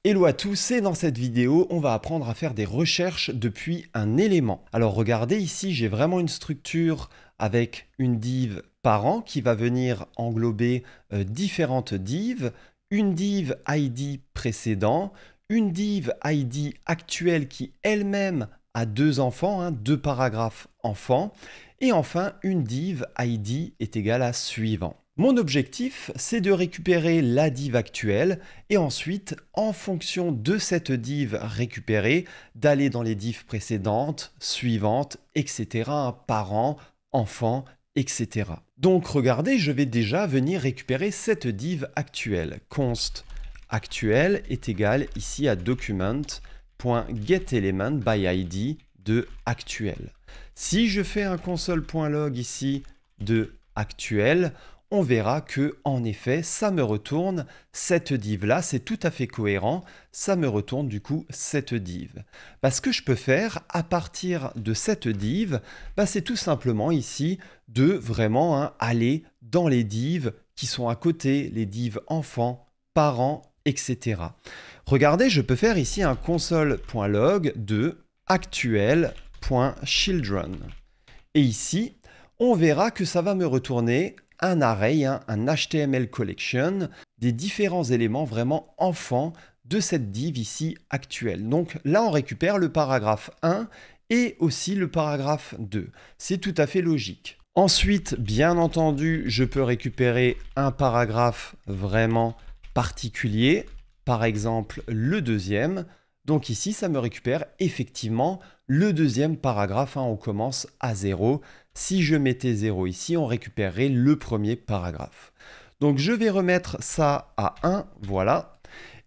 Hello à tous, et dans cette vidéo, on va apprendre à faire des recherches depuis un élément. Alors regardez ici, j'ai vraiment une structure avec une div parent qui va venir englober différentes divs, une div ID précédent, une div ID actuelle qui elle-même a deux enfants, deux paragraphes enfants, et enfin une div ID est égale à suivant. Mon objectif, c'est de récupérer la div actuelle et ensuite, en fonction de cette div récupérée, d'aller dans les divs précédentes, suivantes, etc. Parents, enfants, etc. Donc regardez, je vais déjà venir récupérer cette div actuelle. Const actuel est égal ici à document.getElementById de actuel. Si je fais un console.log ici de actuel, on verra que, en effet, ça me retourne cette div-là, c'est tout à fait cohérent, ça me retourne du coup cette div. Ce que je peux faire à partir de cette div, c'est tout simplement ici de vraiment aller dans les divs qui sont à côté, les divs enfants, parents, etc. Regardez, je peux faire ici un console.log de actuel.children. Et ici, on verra que ça va me retourner un array, un HTML collection, des différents éléments vraiment enfants de cette div ici actuelle. Donc là, on récupère le paragraphe 1 et aussi le paragraphe 2. C'est tout à fait logique. Ensuite, bien entendu, je peux récupérer un paragraphe vraiment particulier, par exemple le deuxième. Donc ici, ça me récupère effectivement le deuxième paragraphe. On commence à 0. Si je mettais 0 ici, on récupérerait le premier paragraphe. Donc je vais remettre ça à 1, voilà.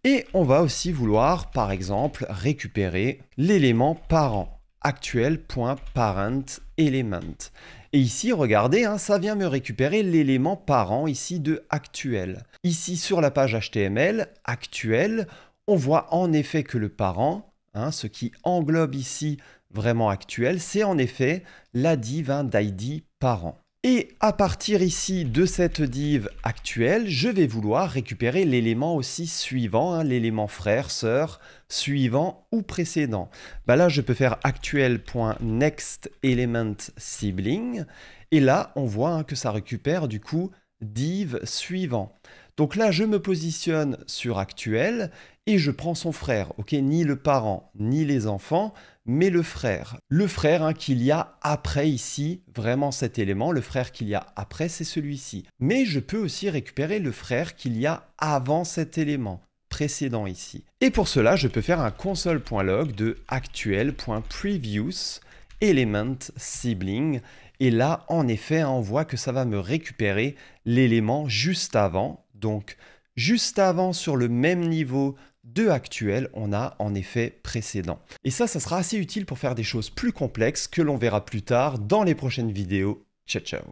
Et on va aussi vouloir, par exemple, récupérer l'élément parent, actuel.parentElement. Et ici, regardez, ça vient me récupérer l'élément parent ici de actuel. Ici, sur la page HTML, actuel, on voit en effet que le parent, ce qui englobe ici vraiment actuel, c'est en effet la div d'ID parent. Et à partir ici de cette div actuelle, je vais vouloir récupérer l'élément aussi suivant, l'élément frère, sœur, suivant ou précédent. Là, je peux faire actuel.nextElementSibling, et là, on voit que ça récupère du coup div suivant. Donc là, je me positionne sur actuel et je prends son frère, ni le parent, ni les enfants, mais le frère. Le frère qu'il y a après ici, vraiment cet élément, le frère qu'il y a après, c'est celui-ci. Mais je peux aussi récupérer le frère qu'il y a avant cet élément précédent ici. Et pour cela, je peux faire un console.log de actuel.previousElementSibling. Et là, en effet, on voit que ça va me récupérer l'élément juste avant. Donc, juste avant, sur le même niveau de actuel, on a en effet précédent. Et ça sera assez utile pour faire des choses plus complexes que l'on verra plus tard dans les prochaines vidéos. Ciao, ciao!